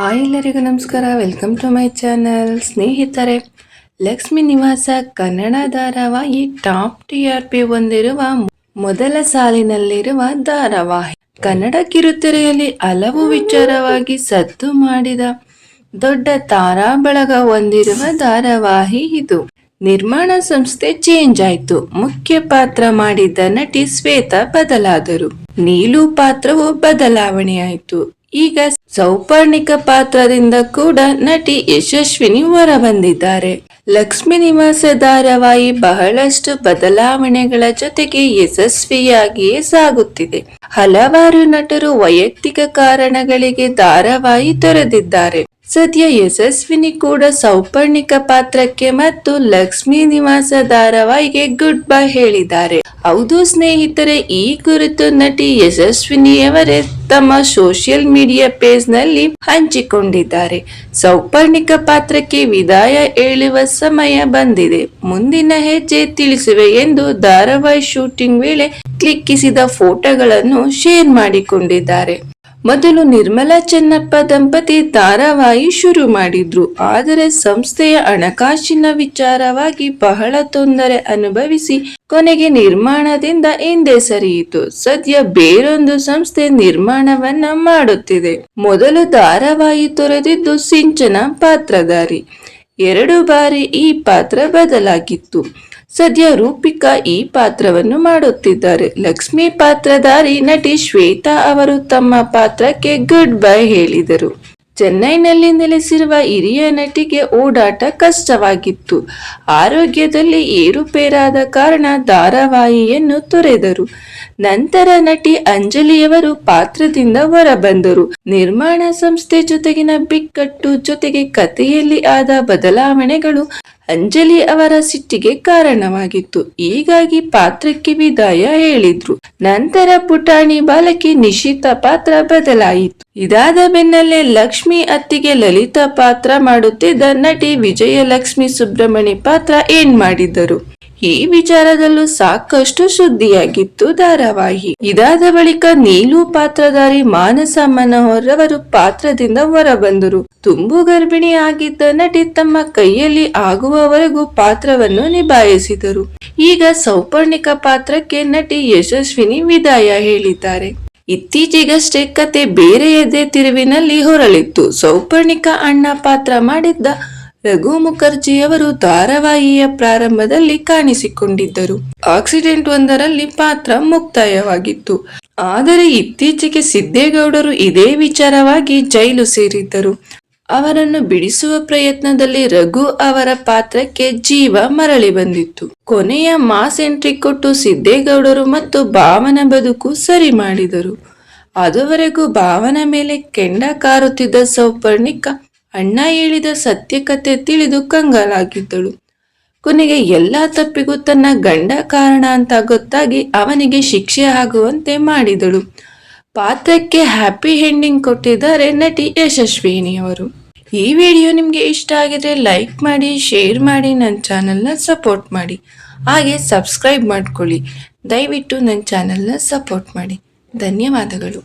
ಎಲ್ಲರಿಗೂ ನಮಸ್ಕಾರ. Welcome to my channel. ಸ್ನೇಹಿತರೆ, ಲಕ್ಷ್ಮೀ ನಿವಾಸ ಕನ್ನಡ ಧಾರಾವಾಹಿ ಟಾಪ್ TRP ಹೊಂದಿರುವ ಮೊದಲ ಸಾಲಿನಲ್ಲಿರುವ ಧಾರಾವಾಹಿ. ಕನ್ನಡ ಕಿರುತೆರೆಯಲ್ಲಿ ಹಲವು ವಿಚಾರವಾಗಿ ಸದ್ದು ಮಾಡಿದ ದೊಡ್ಡ ತಾರಾ ಬಳಗ ಹೊಂದಿರುವ ಧಾರಾವಾಹಿ ಇದು. ನಿರ್ಮಾಣ ಸಂಸ್ಥೆ ಚೇಂಜ್ ಆಯ್ತು. ಮುಖ್ಯ ಪಾತ್ರ ಮಾಡಿದ್ದ ನಟಿ ಶ್ವೇತಾ ಬದಲಾದರು. ನೀಲು ಪಾತ್ರವು ಬದಲಾವಣೆಯಾಯಿತು. ಈಗ ಸೌಪರ್ಣಿಕ ಪಾತ್ರದಿಂದ ಕೂಡ ನಟಿ ಯಶಸ್ವಿನಿ ಹೊರ ಬಂದಿದ್ದಾರೆ. ಲಕ್ಷ್ಮೀ ನಿವಾಸ ಧಾರಾವಾಹಿ ಬಹಳಷ್ಟು ಬದಲಾವಣೆಗಳ ಜೊತೆಗೆ ಯಶಸ್ವಿಯಾಗಿಯೇ ಸಾಗುತ್ತಿದೆ. ಹಲವಾರು ನಟರು ವೈಯಕ್ತಿಕ ಕಾರಣಗಳಿಗೆ ಧಾರಾವಾಹಿ ತೊರೆದಿದ್ದಾರೆ. ಸದ್ಯ ಯಶಸ್ವಿನಿ ಕೂಡ ಸೌಪರ್ಣಿಕ ಪಾತ್ರಕ್ಕೆ ಮತ್ತು ಲಕ್ಷ್ಮೀ ನಿವಾಸ ಧಾರಾವಾಹಿಗೆ ಗುಡ್ ಬೈ ಹೇಳಿದ್ದಾರೆ. ಹೌದು ಸ್ನೇಹಿತರೆ, ಈ ಕುರಿತು ನಟಿ ಯಶಸ್ವಿನಿಯವರೇ ತಮ್ಮ ಸೋಷಿಯಲ್ ಮೀಡಿಯಾ ಪೇಜ್ ನಲ್ಲಿ ಹಂಚಿಕೊಂಡಿದ್ದಾರೆ. ಸೌಪರ್ಣಿಕ ಪಾತ್ರಕ್ಕೆ ವಿದಾಯ ಹೇಳುವ ಸಮಯ ಬಂದಿದೆ. ಮುಂದಿನ ಹೆಜ್ಜೆ ತಿಳಿಸುವೆ ಎಂದು ಧಾರಾವಾಹಿ ಶೂಟಿಂಗ್ ವೇಳೆ ಕ್ಲಿಕ್ಕಿಸಿದ ಫೋಟೋಗಳನ್ನು ಶೇರ್ ಮಾಡಿಕೊಂಡಿದ್ದಾರೆ. ಮೊದಲು ನಿರ್ಮಲಾ ಚೆನ್ನಪ್ಪ ದಂಪತಿ ಧಾರಾವಾಹಿ ಶುರು ಮಾಡಿದ್ರು. ಆದರೆ ಸಂಸ್ಥೆಯ ಹಣಕಾಸಿನ ವಿಚಾರವಾಗಿ ಬಹಳ ತೊಂದರೆ ಅನುಭವಿಸಿ ಕೊನೆಗೆ ನಿರ್ಮಾಣದಿಂದ ಹಿಂದೆ ಸರಿಯಿತು. ಸದ್ಯ ಬೇರೊಂದು ಸಂಸ್ಥೆ ನಿರ್ಮಾಣವನ್ನ ಮಾಡುತ್ತಿದೆ. ಮೊದಲು ಧಾರಾವಾಹಿ ತೊರೆದಿದ್ದು ಸಿಂಚನ ಪಾತ್ರಧಾರಿ. 2 ಬಾರಿ ಈ ಪಾತ್ರ ಬದಲಾಗಿತ್ತು. ಸದ್ಯ ರೂಪಿಕಾ ಈ ಪಾತ್ರವನ್ನು ಮಾಡುತ್ತಿದ್ದಾರೆ. ಲಕ್ಷ್ಮಿ ಪಾತ್ರಧಾರಿ ನಟಿ ಶ್ವೇತಾ ಅವರು ತಮ್ಮ ಪಾತ್ರಕ್ಕೆ ಗುಡ್ ಬೈ ಹೇಳಿದರು. ಚೆನ್ನೈನಲ್ಲಿ ನೆಲೆಸಿರುವ ಹಿರಿಯ ನಟಿಗೆ ಓಡಾಟ ಕಷ್ಟವಾಗಿತ್ತು. ಆರೋಗ್ಯದಲ್ಲಿ ಏರುಪೇರಾದ ಕಾರಣ ಧಾರಾವಾಹಿಯನ್ನು ತೊರೆದರು. ನಂತರ ನಟಿ ಅಂಜಲಿಯವರು ಪಾತ್ರದಿಂದ ಹೊರಬಂದರು. ನಿರ್ಮಾಣ ಸಂಸ್ಥೆ ಜೊತೆಗಿನ ಬಿಕ್ಕಟ್ಟು ಜೊತೆಗೆ ಕಥೆಯಲ್ಲಿ ಆದ ಬದಲಾವಣೆಗಳು ಅಂಜಲಿ ಅವರ ಸಿಟ್ಟಿಗೆ ಕಾರಣವಾಗಿತ್ತು. ಹೀಗಾಗಿ ಪಾತ್ರಕ್ಕೆ ವಿದಾಯ ಹೇಳಿದ್ರು. ನಂತರ ಪುಟಾಣಿ ಬಾಲಕಿ ನಿಶಿತಾ ಪಾತ್ರ ಬದಲಾಯಿತು. ಇದಾದ ಬೆನ್ನಲ್ಲೇ ಲಕ್ಷ್ಮಿ ಅತ್ತಿಗೆ ಲಲಿತಾ ಪಾತ್ರ ಮಾಡುತ್ತಿದ್ದ ನಟಿ ವಿಜಯಲಕ್ಷ್ಮಿ ಸುಬ್ರಹ್ಮಣಿ ಪಾತ್ರ ಏನ್ ಮಾಡಿದ್ದರು. ಈ ವಿಚಾರದಲ್ಲೂ ಸಾಕಷ್ಟು ಸುದ್ದಿಯಾಗಿತ್ತು ಧಾರಾವಾಹಿ. ಇದಾದ ಬಳಿಕ ನೀಲು ಪಾತ್ರಧಾರಿ ಮಾನಸ ಮನೋಹರ್ ಅವರು ಪಾತ್ರದಿಂದ ಹೊರಬಂದರು. ತುಂಬು ಗರ್ಭಿಣಿ ಆಗಿದ್ದ ನಟಿ ತಮ್ಮ ಕೈಯಲ್ಲಿ ಆಗುವವರೆಗೂ ಪಾತ್ರವನ್ನು ನಿಭಾಯಿಸಿದರು. ಈಗ ಸೌಪರ್ಣಿಕ ಪಾತ್ರಕ್ಕೆ ನಟಿ ಯಶಸ್ವಿನಿ ವಿದಾಯ ಹೇಳಿದ್ದಾರೆ. ಇತ್ತೀಚೆಗಷ್ಟೇ ಕತೆ ಬೇರೆಯದೇ ತಿರುವಿನಲ್ಲಿ ಹೊರಳಿತ್ತು. ಸೌಪರ್ಣಿಕ ಅಣ್ಣ ಪಾತ್ರ ಮಾಡಿದ್ದ ರಘು ಮುಖರ್ಜಿಯವರು ಧಾರಾವಾಹಿಯ ಪ್ರಾರಂಭದಲ್ಲಿ ಕಾಣಿಸಿಕೊಂಡಿದ್ದರು. ಆಕ್ಸಿಡೆಂಟ್ ಒಂದರಲ್ಲಿ ಪಾತ್ರ ಮುಕ್ತಾಯವಾಗಿತ್ತು. ಆದರೆ ಇತ್ತೀಚೆಗೆ ಸಿದ್ದೇಗೌಡರು ಇದೇ ವಿಚಾರವಾಗಿ ಜೈಲು ಸೇರಿದ್ದರು. ಅವರನ್ನು ಬಿಡಿಸುವ ಪ್ರಯತ್ನದಲ್ಲಿ ರಘು ಅವರ ಪಾತ್ರಕ್ಕೆ ಜೀವ ಮರಳಿ ಬಂದಿತ್ತು. ಕೊನೆಯ ಮಾಸ್ ಎಂಟ್ರಿ ಕೊಟ್ಟು ಸಿದ್ದೇಗೌಡರು ಮತ್ತು ಭಾವನ ಬದುಕು ಸರಿ ಮಾಡಿದರು. ಅದುವರೆಗೂ ಭಾವನ ಮೇಲೆ ಕೆಂಡ ಕಾರುತ್ತಿದ್ದ ಸೌಪರ್ಣಿಕ ಅಣ್ಣ ಹೇಳಿದ ಸತ್ಯಕತೆ ತಿಳಿದು ಕಂಗಾಲಾಗಿದ್ದಳು. ಕೊನೆಗೆ ಎಲ್ಲಾ ತಪ್ಪಿಗೂ ತನ್ನ ಗಂಡ ಕಾರಣ ಅಂತ ಗೊತ್ತಾಗಿ ಅವನಿಗೆ ಶಿಕ್ಷೆ ಆಗುವಂತೆ ಮಾಡಿದಳು. ಪಾತ್ರಕ್ಕೆ ಹ್ಯಾಪಿ ಎಂಡಿಂಗ್ ಕೊಟ್ಟಿದ್ದಾರೆ ನಟಿ ಯಶಸ್ವಿನಿಯವರು. ಈ ವಿಡಿಯೋ ನಿಮಗೆ ಇಷ್ಟ ಆಗಿದ್ರೆ ಲೈಕ್ ಮಾಡಿ, ಶೇರ್ ಮಾಡಿ, ನನ್ನ ಚಾನಲ್ನ ಸಪೋರ್ಟ್ ಮಾಡಿ. ಹಾಗೆ ಸಬ್ಸ್ಕ್ರೈಬ್ ಮಾಡ್ಕೊಳ್ಳಿ. ದಯವಿಟ್ಟು ನನ್ನ ಚಾನಲ್ನ ಸಪೋರ್ಟ್ ಮಾಡಿ. ಧನ್ಯವಾದಗಳು.